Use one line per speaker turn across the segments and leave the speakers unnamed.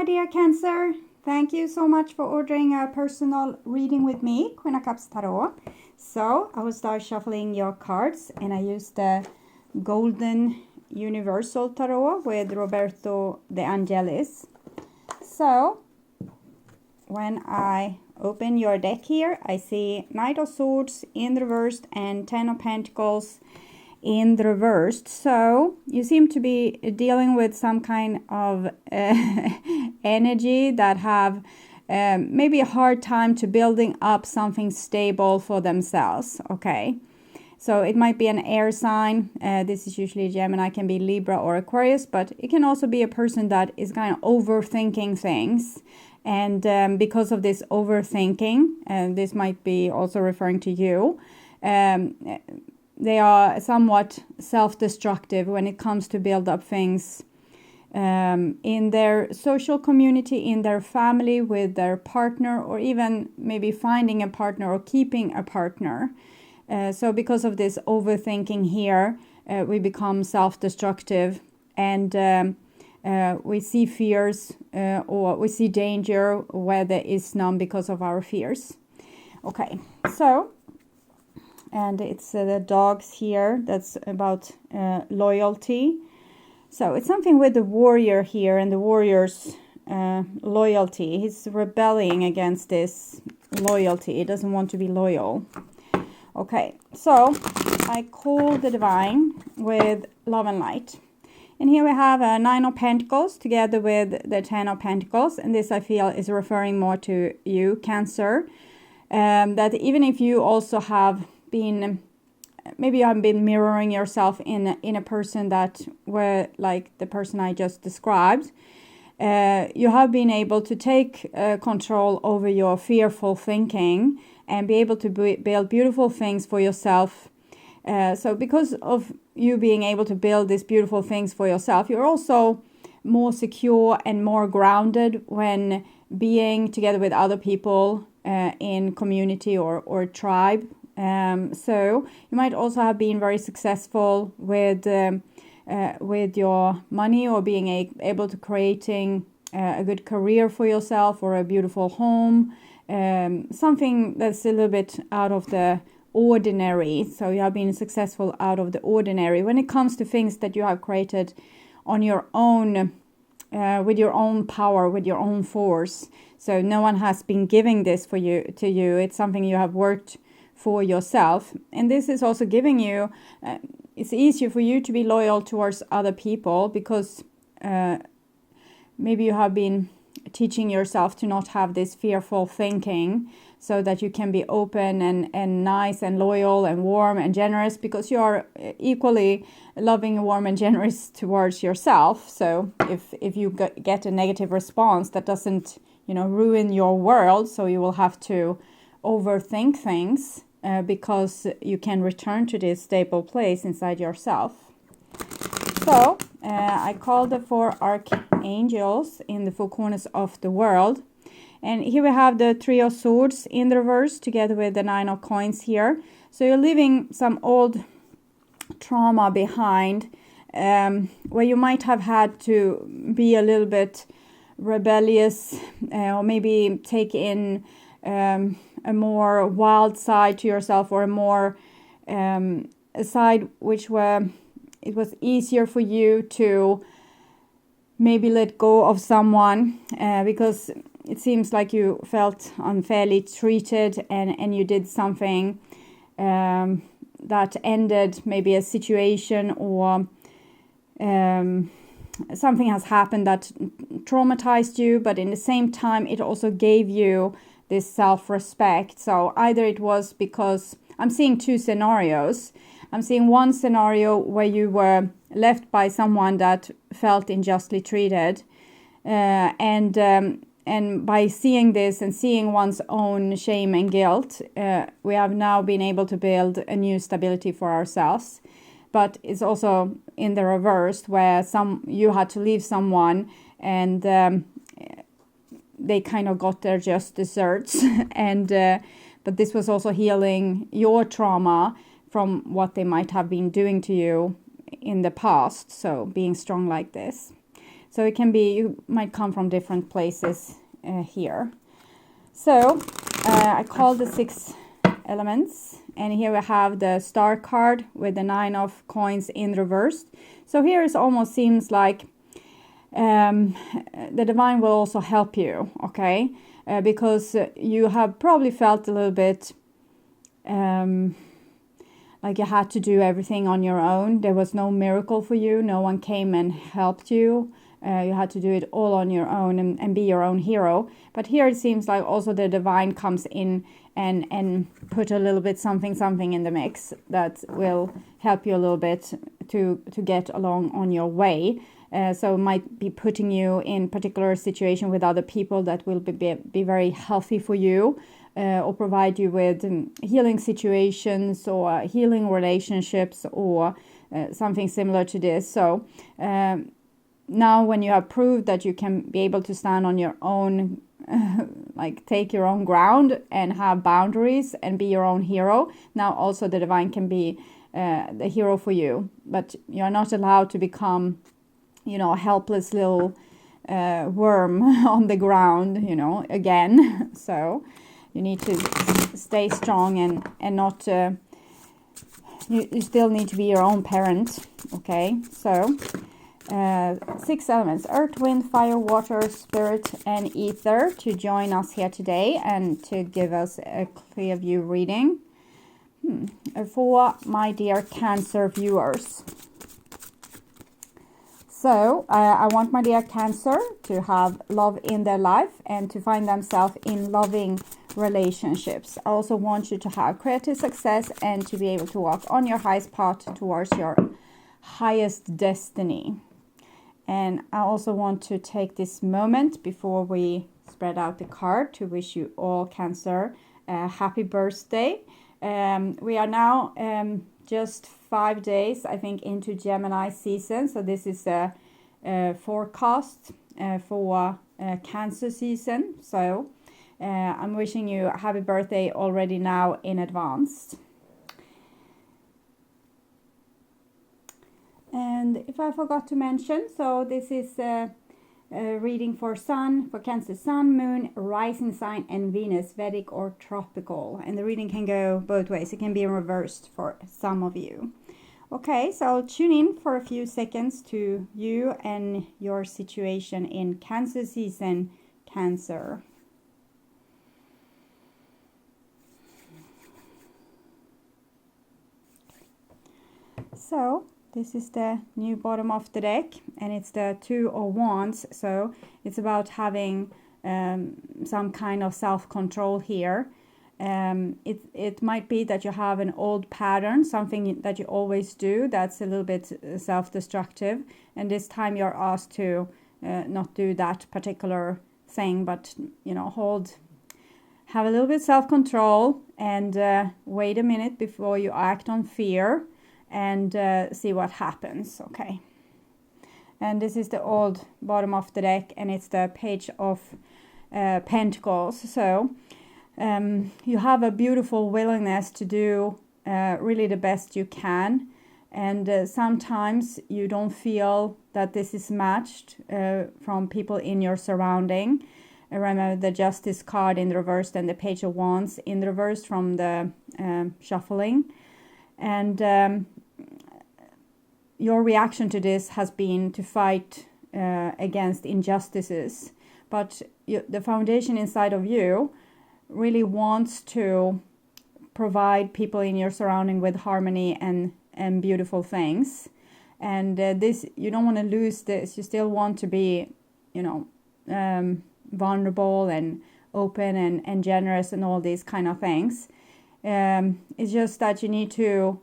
my dear Cancer. Thank you so much for ordering a personal reading with me, Queen of Cups Tarot. So I will start shuffling your cards, and I use the Golden Universal Tarot with Roberto De Angelis. So when I open your deck here, I see Knight of Swords in the reversed and Ten of Pentacles in the reversed. So you seem to be dealing with some kind of energy that have maybe a hard time to building up something stable for themselves. Okay, so it might be an air sign. This is usually Gemini, can be Libra or Aquarius, but it can also be a person that is kind of overthinking things. And because of this overthinking, this might be also referring to you, they are somewhat self-destructive when it comes to build up things in their social community, in their family, with their partner, or even maybe finding a partner or keeping a partner. So because of this overthinking here, we become self-destructive, and we see fears or we see danger where there is none because of our fears. Okay, so, and it's the dogs here, that's about loyalty. So it's something with the warrior here and the warrior's loyalty. He's rebelling against this loyalty. He doesn't want to be loyal. Okay, so I call the divine with love and light. And here we have a Nine of Pentacles together with the Ten of Pentacles. And this, I feel, is referring more to you, Cancer. That even if you also have been, maybe you have been mirroring yourself in a person that were like the person I just described, you have been able to take control over your fearful thinking and be able to build beautiful things for yourself. So because of you being able to build these beautiful things for yourself, you're also more secure and more grounded when being together with other people in community or tribe. So you might also have been very successful with your money, or being able to creating a good career for yourself, or a beautiful home, something that's a little bit out of the ordinary. So you have been successful out of the ordinary when it comes to things that you have created on your own, with your own power, with your own force. So no one has been giving this to you. It's something you have worked for yourself, and this is also giving you, it's easier for you to be loyal towards other people, because maybe you have been teaching yourself to not have this fearful thinking, so that you can be open and nice and loyal and warm and generous, because you are equally loving, warm and generous towards yourself. So if you get a negative response, that doesn't ruin your world, so you will have to overthink things, because you can return to this stable place inside yourself. So I called the 4 archangels in the 4 corners of the world, and here we have the 3 of Swords in the reverse together with the 9 of Coins here. So you're leaving some old trauma behind, where you might have had to be a little bit rebellious, or maybe take in a more wild side to yourself, or a more a side which it was easier for you to maybe let go of someone, because it seems like you felt unfairly treated, and you did something that ended maybe a situation, or something has happened that traumatized you, but in the same time it also gave you this self-respect. So either it was because, I'm seeing 2 scenarios. I'm seeing one scenario where you were left by someone that felt unjustly treated, and by seeing this and seeing one's own shame and guilt, we have now been able to build a new stability for ourselves. But it's also in the reverse, where you had to leave someone, and they kind of got their just desserts, and but this was also healing your trauma from what they might have been doing to you in the past. So being strong like this. So it can be, you might come from different places here. So I call the 6 elements, and here we have the star card with the 9 of coins in reversed. So here it almost seems like the divine will also help you, okay? Because you have probably felt a little bit like you had to do everything on your own. There was no miracle for you. No one came and helped you. You had to do it all on your own and be your own hero. But here it seems like also the divine comes in and put a little bit something in the mix that will help you a little bit to get along on your way. So it might be putting you in particular situation with other people that will be very healthy for you, or provide you with healing situations or healing relationships or something similar to this. So now when you have proved that you can be able to stand on your own, like take your own ground and have boundaries and be your own hero, now also the divine can be the hero for you. But you're not allowed to become, you know, a helpless little worm on the ground, you know, again. So you need to stay strong and not, you still need to be your own parent, okay? So 6 elements, earth, wind, fire, water, spirit, and ether, to join us here today and to give us a clear view reading for my dear Cancer viewers. So I want my dear Cancer to have love in their life and to find themselves in loving relationships. I also want you to have creative success and to be able to walk on your highest path towards your highest destiny. And I also want to take this moment before we spread out the card to wish you all, Cancer, a happy birthday. We are now just 5 days, I think, into Gemini season. So this is a forecast for Cancer season. So I'm wishing you a happy birthday already now in advance. And if I forgot to mention, so this is a reading for Sun, for Cancer Sun, Moon, Rising Sign, and Venus, Vedic or Tropical. And the reading can go both ways. It can be reversed for some of you. Okay, so I'll tune in for a few seconds to you and your situation in Cancer season, Cancer. So this is the new bottom of the deck, and it's the 2 of Wands. So it's about having some kind of self-control here. It might be that you have an old pattern, something that you always do that's a little bit self-destructive, and this time you're asked to not do that particular thing, but, you know, have a little bit self-control and wait a minute before you act on fear and see what happens. Okay, and this is the old bottom of the deck, and it's the Page of Pentacles. So you have a beautiful willingness to do really the best you can, and sometimes you don't feel that this is matched from people in your surrounding. Remember the Justice card in reverse and the Page of Wands in reverse from the shuffling, and your reaction to this has been to fight against injustices, but the foundation inside of you really wants to provide people in your surrounding with harmony and beautiful things. And this, you don't want to lose this. You still want to be, you know, vulnerable and open and generous and all these kind of things. It's just that you need to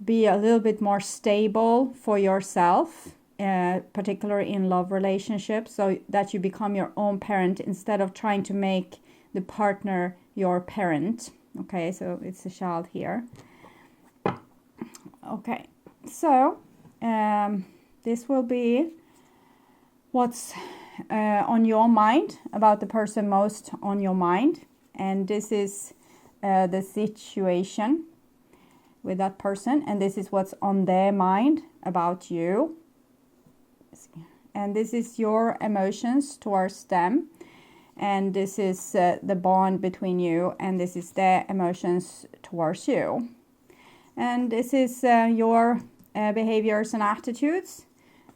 be a little bit more stable for yourself, particularly in love relationships, so that you become your own parent instead of trying to make the partner your parent. Okay, so it's a child here. Okay, so this will be what's on your mind, about the person most on your mind, and this is the situation with that person, and this is what's on their mind about you. and this is your emotions towards them, and this is the bond between you, and this is their emotions towards you. And this is your behaviors and attitudes,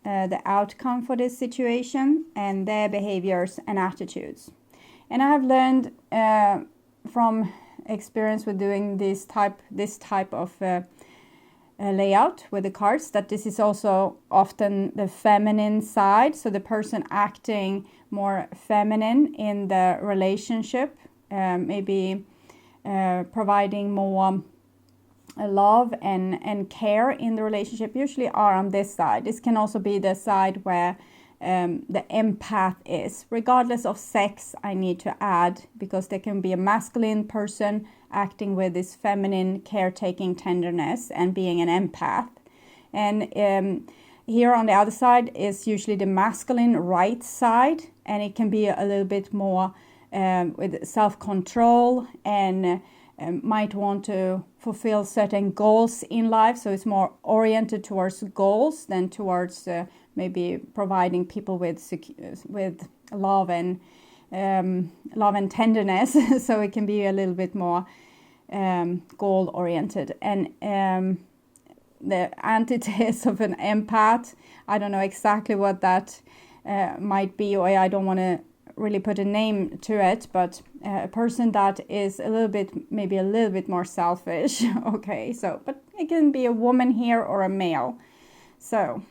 the outcome for this situation, and their behaviors and attitudes. And I have learned from experience with doing this type of layout with the cards that this is also often the feminine side, so the person acting more feminine in the relationship, maybe providing more love and care in the relationship, usually are on this side. This can also be the side where the empath is, regardless of sex, I need to add, because there can be a masculine person acting with this feminine caretaking tenderness and being an empath. And here on the other side is usually the masculine right side, and it can be a little bit more with self-control and might want to fulfill certain goals in life. So it's more oriented towards goals than towards maybe providing people with love and tenderness. So it can be a little bit more goal oriented. And the antithesis of an empath, I don't know exactly what that might be, or I don't want to really put a name to it, but a person that is maybe a little bit more selfish. Okay, so but it can be a woman here or a male. So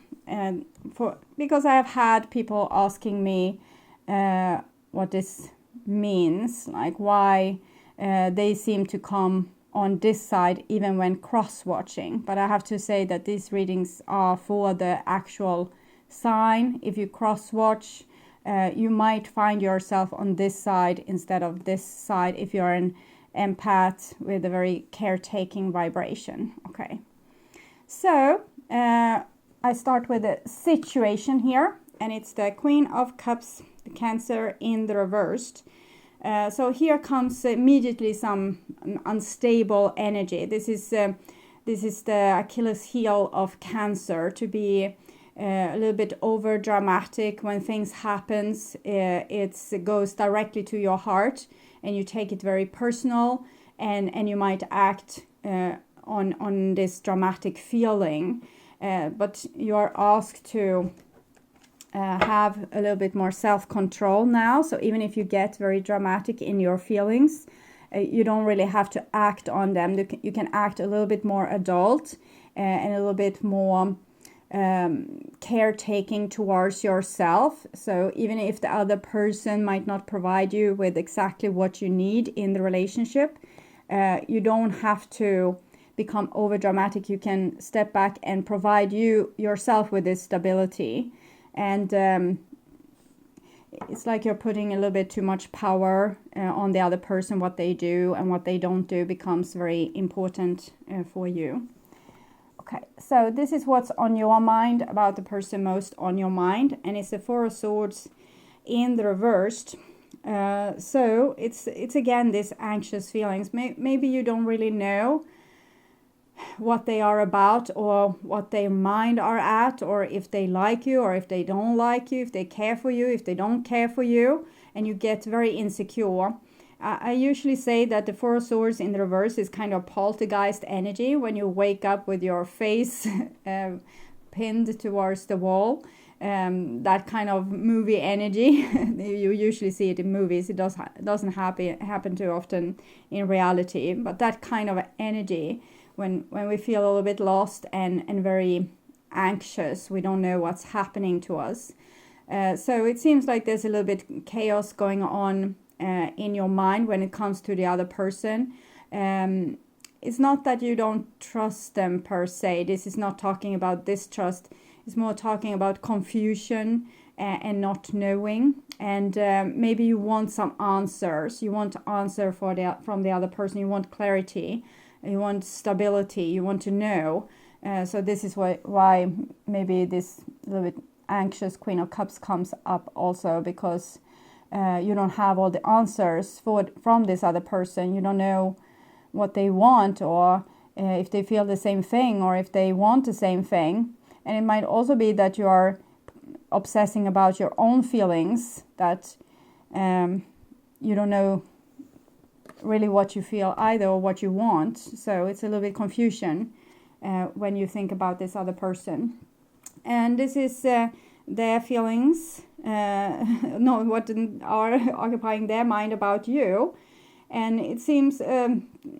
because I have had people asking me what this means, like why they seem to come on this side even when cross-watching. But I have to say that these readings are for the actual sign. If you cross-watch, you might find yourself on this side instead of this side if you're an empath with a very caretaking vibration. Okay, so I start with a situation here, and it's the Queen of Cups, the Cancer in the reversed. So here comes immediately some unstable energy. This is the Achilles heel of Cancer, to be a little bit over dramatic when things happens. It goes directly to your heart, and you take it very personal, and you might act on this dramatic feeling. But you are asked to have a little bit more self-control now. So even if you get very dramatic in your feelings, you don't really have to act on them. You can act a little bit more adult and a little bit more caretaking towards yourself. So even if the other person might not provide you with exactly what you need in the relationship, you don't have to become over dramatic. You can step back and provide yourself with this stability. And it's like you're putting a little bit too much power on the other person. What they do and what they don't do becomes very important for you. Okay, so this is what's on your mind, about the person most on your mind, and it's the Four of Swords in the reversed. So it's again this anxious feelings. Maybe you don't really know what they are about, or what their mind are at, or if they like you or if they don't like you, if they care for you, if they don't care for you, and you get very insecure. I usually say that the Four of Swords in the reverse is kind of poltergeist energy, when you wake up with your face pinned towards the wall. That kind of movie energy. You usually see it in movies. It doesn't happen too often in reality, but that kind of energy, when we feel a little bit lost and very anxious, we don't know what's happening to us. So it seems like there's a little bit chaos going on in your mind when it comes to the other person. It's not that you don't trust them per se. This is not talking about distrust. It's more talking about confusion and not knowing. And maybe you want some answers. You want to answer from the other person. You want clarity. You want stability. You want to know. So this is why maybe this little bit anxious Queen of Cups comes up also, because you don't have all the answers from this other person. You don't know what they want, or if they feel the same thing, or if they want the same thing. And it might also be that you are obsessing about your own feelings, that you don't know really what you feel either or what you want. So it's a little bit confusion when you think about this other person. And this is their feelings, no, what are occupying their mind about you. And it seems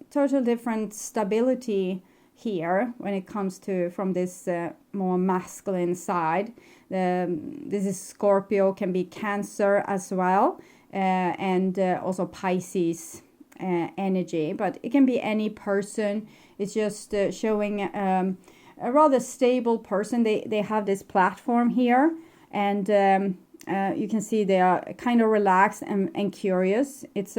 total different stability here when it comes to from this more masculine side. This is Scorpio, can be Cancer as well, and also Pisces energy, but it can be any person. It's just showing a rather stable person. They have this platform here, and you can see they are kind of relaxed and curious. It's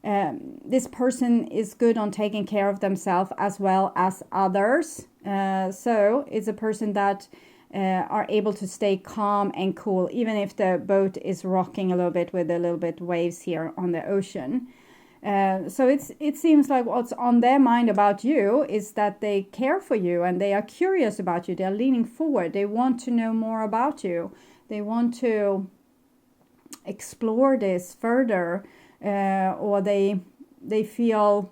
this person is good on taking care of themselves as well as others. So it's a person that are able to stay calm and cool, even if the boat is rocking a little bit with a little bit waves here on the ocean. So it seems like what's on their mind about you is that they care for you and they are curious about you. They're leaning forward. They want to know more about you. They want to explore this further, or they feel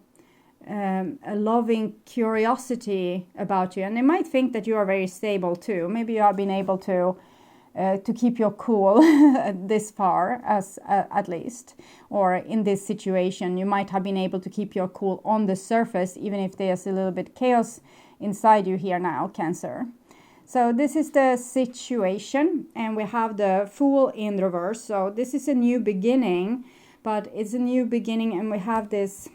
a loving curiosity about you. And they might think that you are very stable too. Maybe you have been able to keep your cool this far, as at least, or in this situation you might have been able to keep your cool on the surface, even if there's a little bit chaos inside you here now, Cancer. So this is the situation, and we have the Fool in reverse. So this is a new beginning, but it's a new beginning, and we had this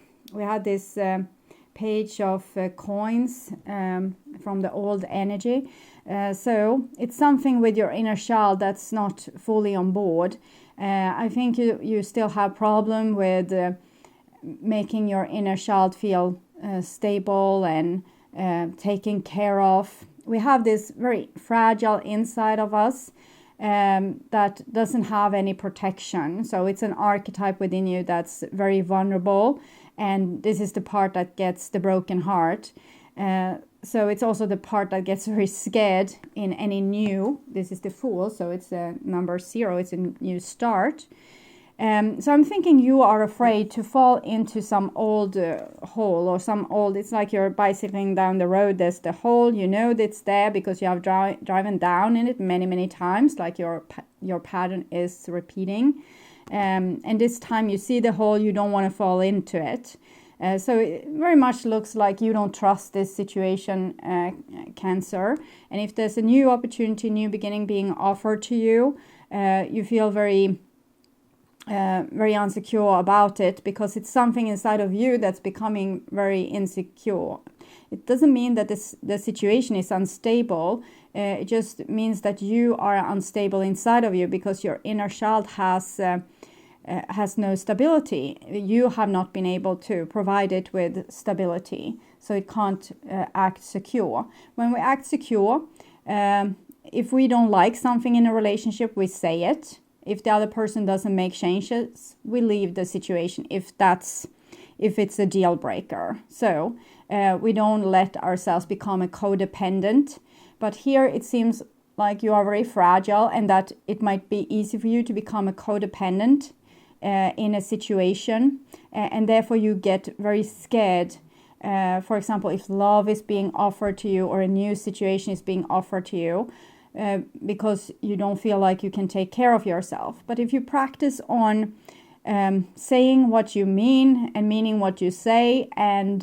page of coins from the old energy. So it's something with your inner child that's not fully on board. I think you still have problem with making your inner child feel stable and taken care of. We have this very fragile inside of us that doesn't have any protection. So it's an archetype within you that's very vulnerable, and this is the part that gets the broken heart. So it's also the part that gets very scared in any new. This is the Fool, so it's a number 0. It's a new start. So I'm thinking you are afraid to fall into some old hole or some old. It's like you're bicycling down the road. There's the hole. You know it's there because you have driven down in it many times. Like your pattern is repeating. And this time you see the hole. You don't want to fall into it. So it very much looks like you don't trust this situation, Cancer. And if there's a new opportunity, new beginning being offered to you, you feel very insecure about it, because it's something inside of you that's becoming very insecure. It doesn't mean that the situation is unstable. It just means that you are unstable inside of you because your inner child has no stability. You have not been able to provide it with stability, so it can't act secure. When we act secure, if we don't like something in a relationship, we say it. If the other person doesn't make changes, we leave the situation if it's a deal breaker. So we don't let ourselves become a codependent. But here it seems like you are very fragile, and that it might be easy for you to become a codependent in a situation, and therefore you get very scared. For example, if love is being offered to you or a new situation is being offered to you, because you don't feel like you can take care of yourself. But if you practice on saying what you mean and meaning what you say, and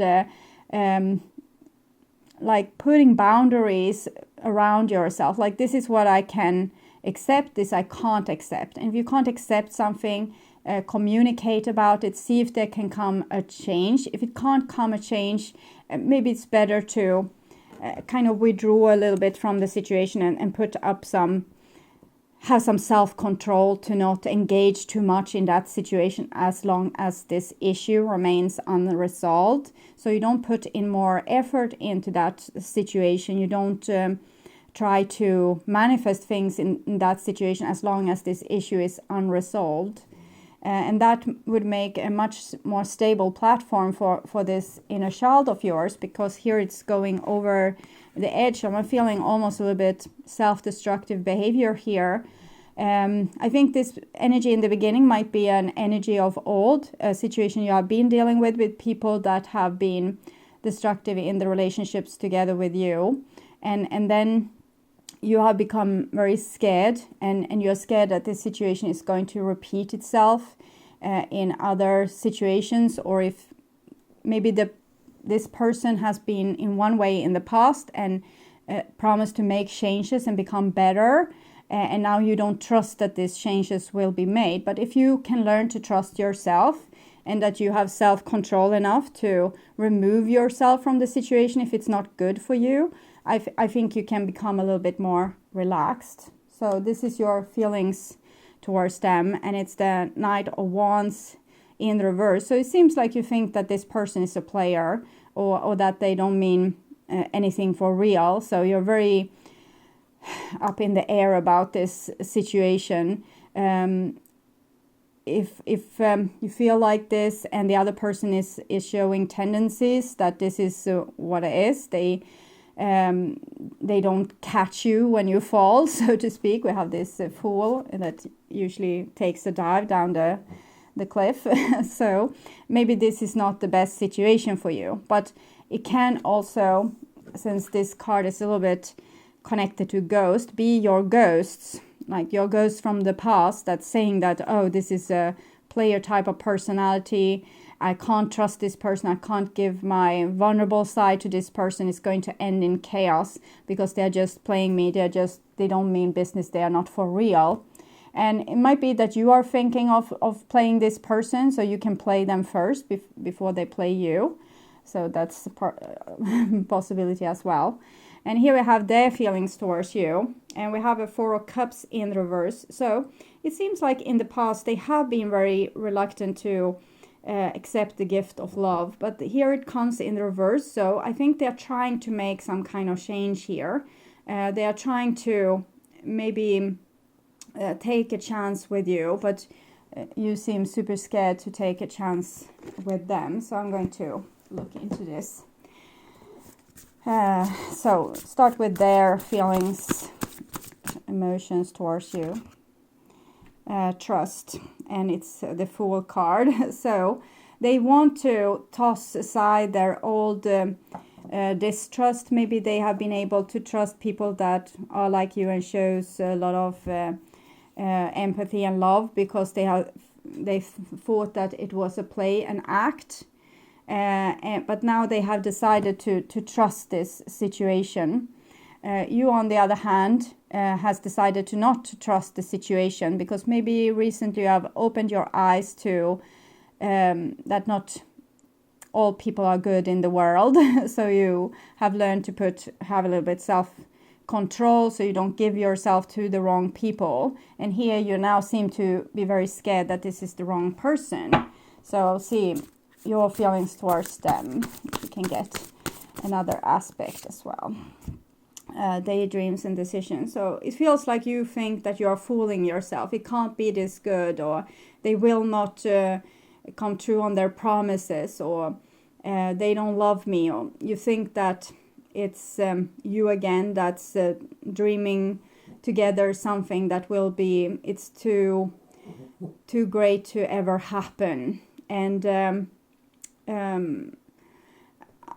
like putting boundaries around yourself, like this is what I can accept, this I can't accept. And if you can't accept something, communicate about it, see if there can come a change. If it can't come a change, maybe it's better to kind of withdraw a little bit from the situation and put up have some self-control to not engage too much in that situation as long as this issue remains unresolved. So you don't put in more effort into that situation. You don't try to manifest things in that situation as long as this issue is unresolved. And that would make a much more stable platform for this inner child of yours, because here it's going over the edge. I'm feeling almost a little bit self-destructive behavior here. I think this energy in the beginning might be an energy of old, a situation you have been dealing with people that have been destructive in the relationships together with you. And then you have become very scared, and you're scared that this situation is going to repeat itself in other situations, or if maybe this person has been in one way in the past and promised to make changes and become better, and now you don't trust that these changes will be made. But if you can learn to trust yourself, and that you have self-control enough to remove yourself from the situation if it's not good for you, I think you can become a little bit more relaxed. So this is your feelings towards them, and it's the Knight of Wands in reverse. So it seems like you think that this person is a player, or that they don't mean anything for real. So you're very up in the air about this situation. If you feel like this, and the other person is showing tendencies that this is what it is, they don't catch you when you fall, so to speak. We have this fool that usually takes a dive down the cliff. So maybe this is not the best situation for you, but it can also, since this card is a little bit connected to ghost, be your ghosts, like your ghost from the past, that's saying that, oh, this is a player type of personality, I can't trust this person, I can't give my vulnerable side to this person, it's going to end in chaos because they're just playing me, they don't mean business, they are not for real. And it might be that you are thinking of playing this person, so you can play them first before they play you. So that's a possibility as well. And here we have their feelings towards you, and we have a Four of Cups in reverse. So it seems like in the past they have been very reluctant to accept the gift of love, but here it comes in reverse. So I think they're trying to make some kind of change here. They are trying to maybe take a chance with you, but you seem super scared to take a chance with them. So I'm going to look into this. So start with their feelings, emotions towards you. Trust, and it's the Fool card. So they want to toss aside their old distrust. Maybe they have been able to trust people that are like you and shows a lot of empathy and love, because they thought that it was a play, an act. But now they have decided to trust this situation. You, on the other hand, has decided to not trust the situation, because maybe recently you have opened your eyes to that not all people are good in the world. So you have learned to have a little bit self-control, so you don't give yourself to the wrong people. And here you now seem to be very scared that this is the wrong person. So see your feelings towards them. You can get another aspect as well. Daydreams and decisions. So it feels like you think that you are fooling yourself. It can't be this good, or they will not come true on their promises, or they don't love me, or you think that it's you again that's dreaming together something that will be, it's too great to ever happen. And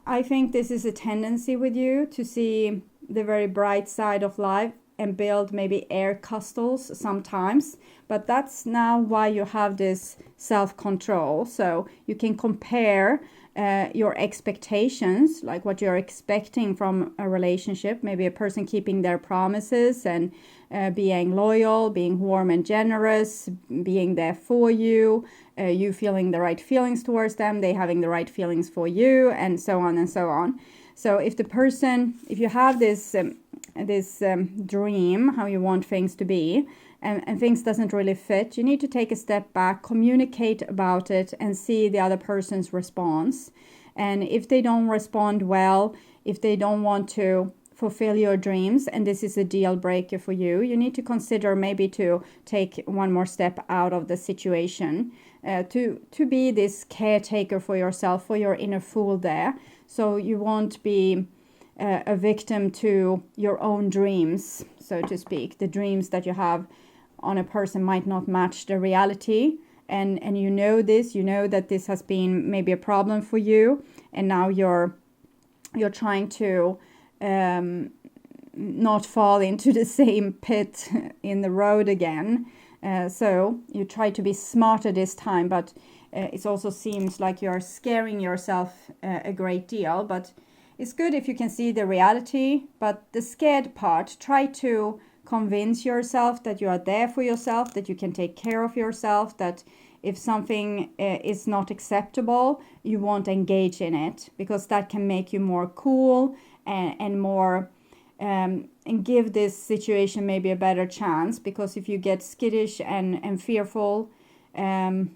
I think this is a tendency with you to see the very bright side of life and build maybe air castles sometimes, but that's now why you have this self-control. So you can compare your expectations, like what you're expecting from a relationship, maybe a person keeping their promises and being loyal, being warm and generous, being there for you, you feeling the right feelings towards them, they having the right feelings for you, and so on and so on. So if you have this dream, how you want things to be, and things doesn't really fit, you need to take a step back, communicate about it, and see the other person's response. And if they don't respond well, if they don't want to fulfill your dreams and this is a deal breaker for you, you need to consider maybe to take one more step out of the situation, to be this caretaker for yourself, for your inner fool there, so you won't be a victim to your own dreams, so to speak. The dreams that you have on a person might not match the reality, and you know this, you know that this has been maybe a problem for you, and now you're trying to not fall into the same pit in the road again. So you try to be smarter this time, but it also seems like you're scaring yourself a great deal. But it's good if you can see the reality, but the scared part, try to convince yourself that you are there for yourself, that you can take care of yourself, that if something is not acceptable, you won't engage in it, because that can make you more cool and more and give this situation maybe a better chance. Because if you get skittish and fearful in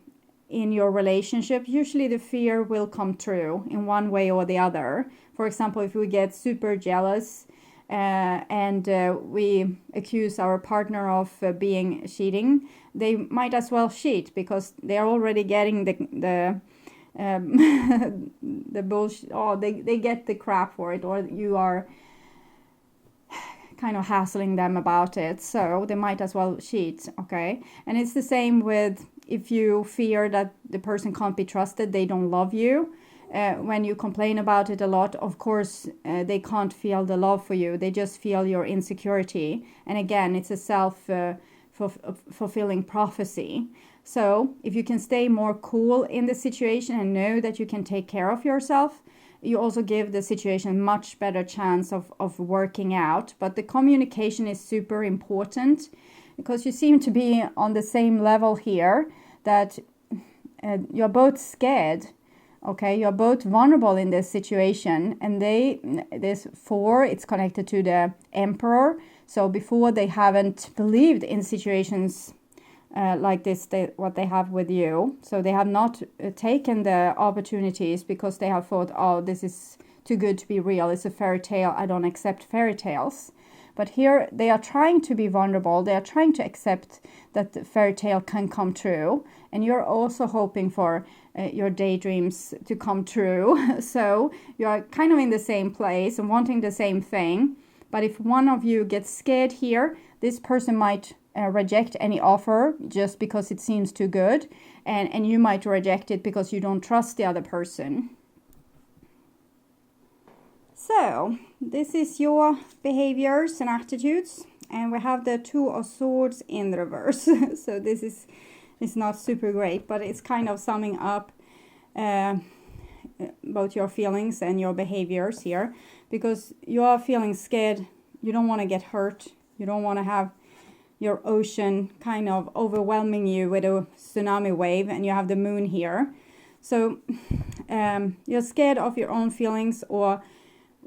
your relationship, usually the fear will come true in one way or the other. For example, if we get super jealous and we accuse our partner of being cheating, they might as well cheat, because they're already getting the the bullshit. Oh, they get the crap for it, or you are kind of hassling them about it, so they might as well cheat. Okay, and it's the same with if you fear that the person can't be trusted, they don't love you. When you complain about it a lot, of course, they can't feel the love for you. They just feel your insecurity. And again, it's a self-fulfilling prophecy. So if you can stay more cool in the situation and know that you can take care of yourself, you also give the situation much better chance of working out. But the communication is super important, because you seem to be on the same level here, that you're both scared. Okay, you're both vulnerable in this situation, and this 4, it's connected to the Emperor. So before, they haven't believed in situations like this, what they have with you. So they have not taken the opportunities, because they have thought, oh, this is too good to be real. It's a fairy tale. I don't accept fairy tales. But here they are trying to be vulnerable. They are trying to accept that the fairy tale can come true. And you're also hoping for your daydreams to come true. So you are kind of in the same place and wanting the same thing. But if one of you gets scared here, this person might reject any offer just because it seems too good. And you might reject it because you don't trust the other person. So this is your behaviors and attitudes. And we have the 2 of Swords in the reverse. So this is not super great, but it's kind of summing up both your feelings and your behaviors here. Because you are feeling scared. You don't want to get hurt. You don't want to have your ocean kind of overwhelming you with a tsunami wave, and you have the moon here. So you're scared of your own feelings, or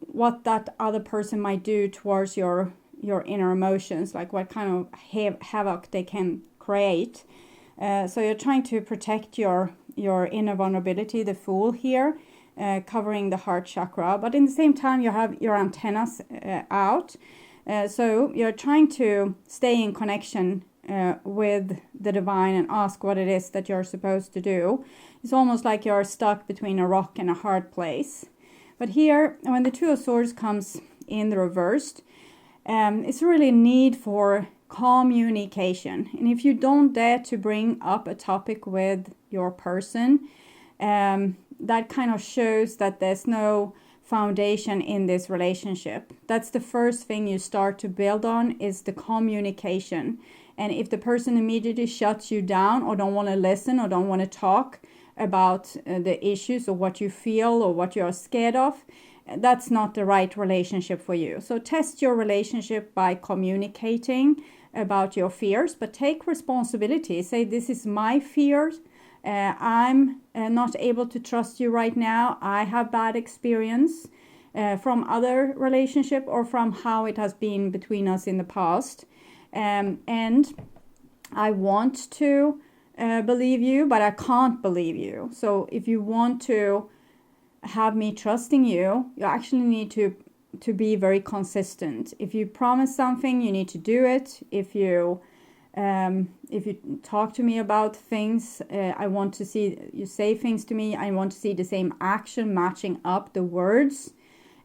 what that other person might do towards your inner emotions, like what kind of havoc they can create. So you're trying to protect your inner vulnerability, the Fool here, covering the heart chakra, but in the same time you have your antennas out. So you're trying to stay in connection with the divine and ask what it is that you're supposed to do. It's almost like you're stuck between a rock and a hard place. But here, when the 2 of Swords comes in the reversed, it's really a need for communication. And if you don't dare to bring up a topic with your person, that kind of shows that there's no foundation in this relationship. That's the first thing you start to build on, is the communication. And if the person immediately shuts you down, or don't want to listen, or don't want to talk about the issues or what you feel or what you're scared of, that's not the right relationship for you. So test your relationship by communicating about your fears, but take responsibility. Say, this is my fears. I'm not able to trust you right now. I have bad experience from other relationship, or from how it has been between us in the past. And I want to believe you, but I can't believe you. So if you want to have me trusting you, you actually need to to be very consistent. If you promise something, you need to do it. If you talk to me about things, I want to see you say things to me. I want to see the same action matching up the words.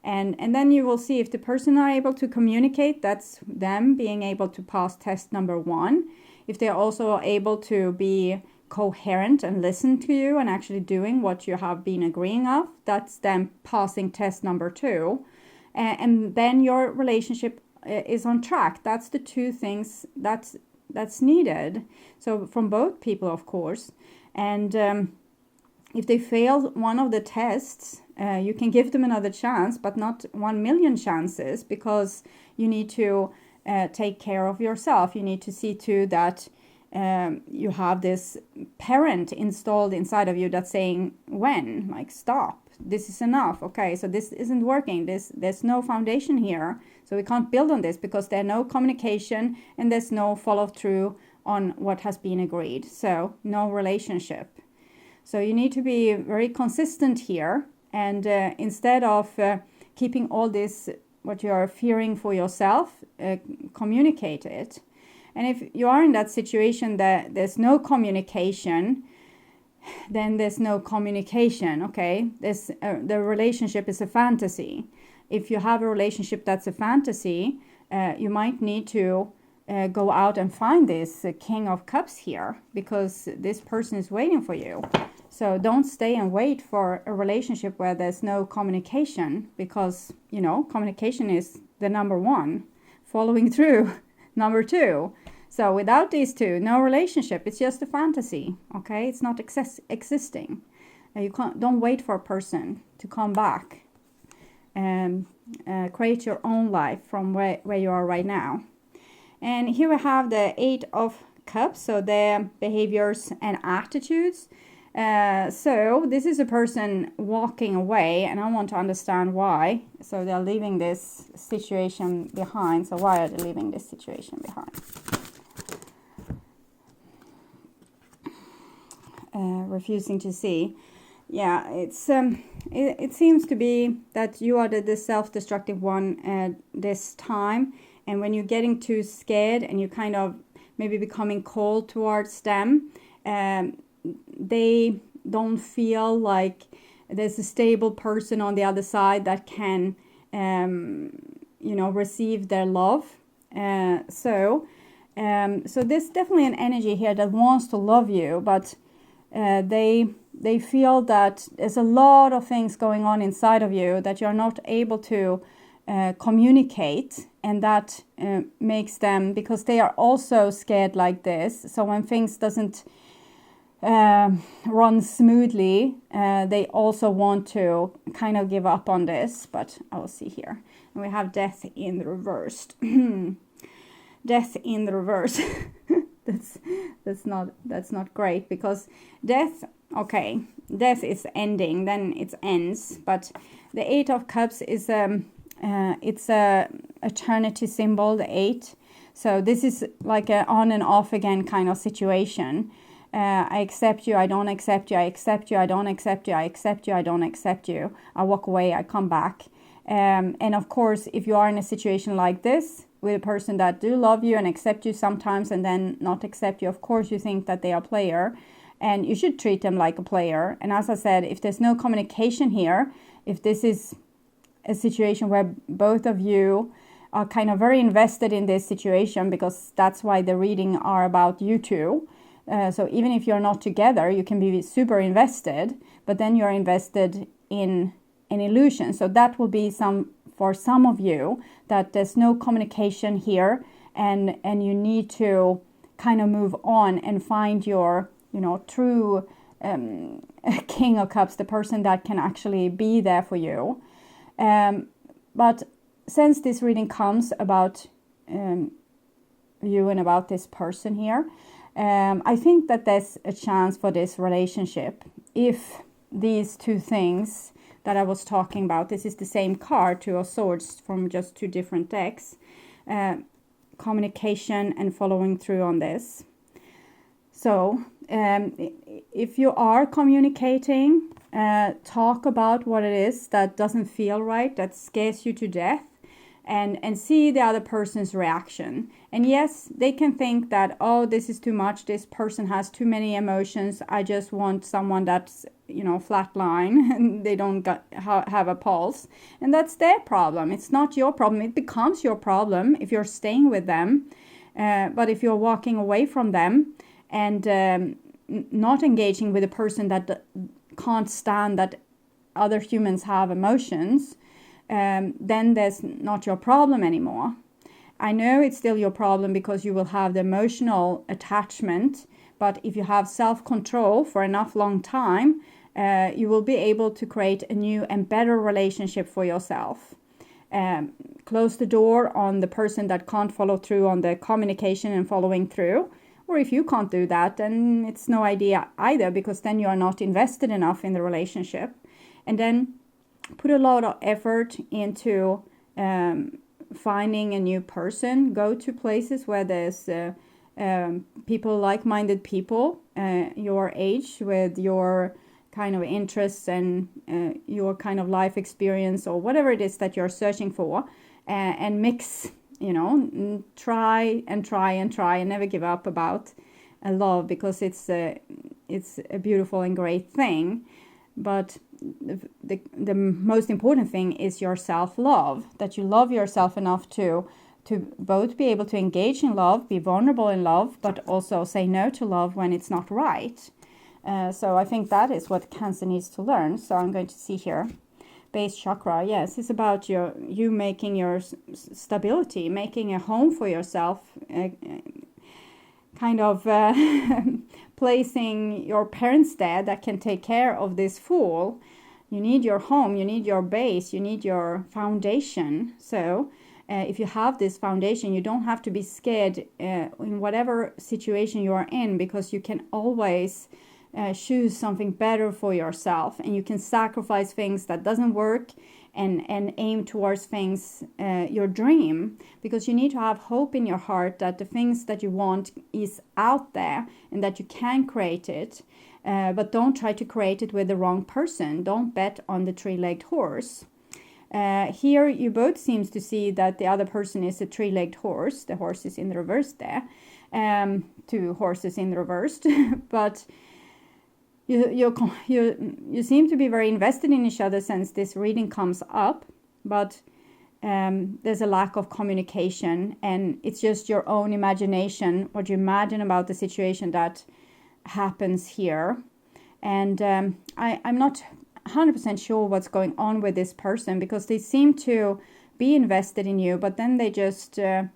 And then you will see if the person are able to communicate, that's them being able to pass test number 1. If they're also able to be coherent and listen to you and actually doing what you have been agreeing of, that's them passing test number 2. And then your relationship is on track. That's the 2 things that's needed. So from both people, of course. And if they fail one of the tests, you can give them another chance, but not 1 million chances, because you need to take care of yourself. You need to see to that you have this parent installed inside of you that's saying, when, like, stop, this is enough. Okay, so this isn't working. There's no foundation here. So we can't build on this because there's no communication and there's no follow through on what has been agreed. So no relationship. So you need to be very consistent here. And instead of keeping all this, what you are fearing for yourself, communicate it. And if you are in that situation that there's no communication, then there's no communication, okay? The relationship is a fantasy. If you have a relationship that's a fantasy, you might need to go out and find this King of Cups here, because this person is waiting for you. So don't stay and wait for a relationship where there's no communication, because, you know, communication is the number 1. Following through, number 2. So without these 2, no relationship. It's just a fantasy, okay? It's not existing. Don't wait for a person to come back and create your own life from where you are right now. And here we have the 8 of Cups, so their behaviors and attitudes. So this is a person walking away, and I want to understand why. So they're leaving this situation behind. So why are they leaving this situation behind? Refusing to see. Yeah, it's it seems to be that you are the self-destructive one this time. And when you're getting too scared and you kind of maybe becoming cold towards them, they don't feel like there's a stable person on the other side that can, receive their love. So there's definitely an energy here that wants to love you, but they feel that there's a lot of things going on inside of you that you're not able to communicate, and that makes them, because they are also scared like this. So when things doesn't run smoothly, they also want to kind of give up on this. But I will see here, and we have death in the reversed. Death in the reverse. that's not great, because death is ending, then it ends. But the 8 of Cups is it's a eternity symbol, the 8. So this is like a on and off again kind of situation. I accept you, I don't accept you, I accept you, I don't accept you, I accept you, I don't accept you. I walk away, I come back. And of course, if you are in a situation like this with a person that do love you and accept you sometimes and then not accept you, of course you think that they are a player, and you should treat them like a player. And as I said, if there's no communication here, if this is a situation where both of you are kind of very invested in this situation, because that's why the reading are about you two. So even if you're not together, you can be super invested, but then you're invested in an illusion. So that will be for some of you, that there's no communication here, and you need to kind of move on and find your, true King of Cups, the person that can actually be there for you. But since this reading comes about you and about this person here, I think that there's a chance for this relationship if these 2 things that I was talking about, this is the same card, 2 of Swords, from just 2 different decks, communication and following through on this. So if you are communicating, talk about what it is that doesn't feel right, that scares you to death, and see the other person's reaction. And yes, they can think that, oh, this is too much, this person has too many emotions, I just want someone that's, flatline and they don't have a pulse. And that's their problem. It's not your problem. It becomes your problem if you're staying with them. But if you're walking away from them and not engaging with a person that can't stand that other humans have emotions, then there's not your problem anymore. I know it's still your problem because you will have the emotional attachment, but if you have self-control for enough long time, you will be able to create a new and better relationship for yourself. Close the door on the person that can't follow through on the communication and following through. Or if you can't do that, then it's no idea either, because then you are not invested enough in the relationship. And then put a lot of effort into finding a new person. Go to places where there's people, like-minded people, your age, with your kind of interests and your kind of life experience, or whatever it is that you're searching for, and mix, try and never give up about love, because it's a beautiful and great thing. But the most important thing is your self-love, that you love yourself enough to both be able to engage in love, be vulnerable in love, but also say no to love when it's not right. So I think that is what Cancer needs to learn. So I'm going to see here. Base chakra, yes, it's about you making your stability, making a home for yourself, kind of placing your parents there that can take care of this fool. You need your home, you need your base, you need your foundation. So if you have this foundation, you don't have to be scared in whatever situation you are in, because you can always choose something better for yourself, and you can sacrifice things that doesn't work and aim towards things, your dream, because you need to have hope in your heart that the things that you want is out there and that you can create it, but don't try to create it with the wrong person. Don't bet on the three-legged horse. Here you both seems to see that the other person is a three-legged horse. The horse is in the reverse there, two horses in the reversed, but you seem to be very invested in each other since this reading comes up, but there's a lack of communication, and it's just your own imagination, what you imagine about the situation that happens here. And I'm not 100% sure what's going on with this person, because they seem to be invested in you, but then they just their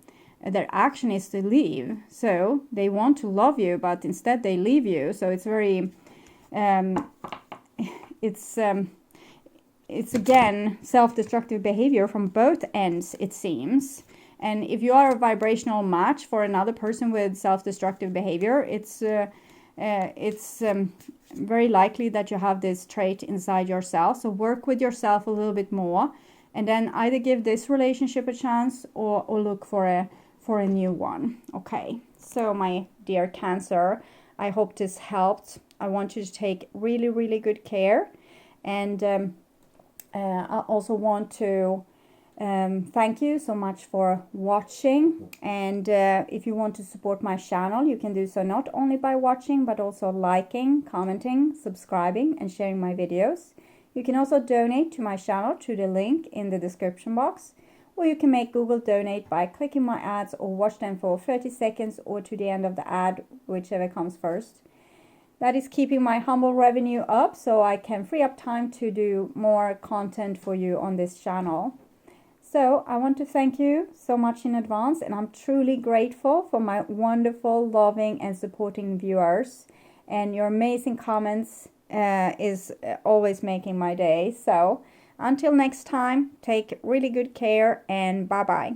action is to leave. So they want to love you, but instead they leave you. So it's very it's again self-destructive behavior from both ends, it seems. And if you are a vibrational match for another person with self-destructive behavior, it's very likely that you have this trait inside yourself. So work with yourself a little bit more, and then either give this relationship a chance or look for a new one. Okay, so my dear Cancer, I hope this helped. I want you to take really, really good care. And I also want to thank you so much for watching. And if you want to support my channel, you can do so not only by watching, but also liking, commenting, subscribing, and sharing my videos. You can also donate to my channel through the link in the description box. Or you can make Google Donate by clicking my ads or watch them for 30 seconds or to the end of the ad, whichever comes first. That is keeping my humble revenue up, so I can free up time to do more content for you on this channel. So I want to thank you so much in advance, and I'm truly grateful for my wonderful, loving, and supporting viewers. And your amazing comments is always making my day. So until next time, take really good care, and bye-bye.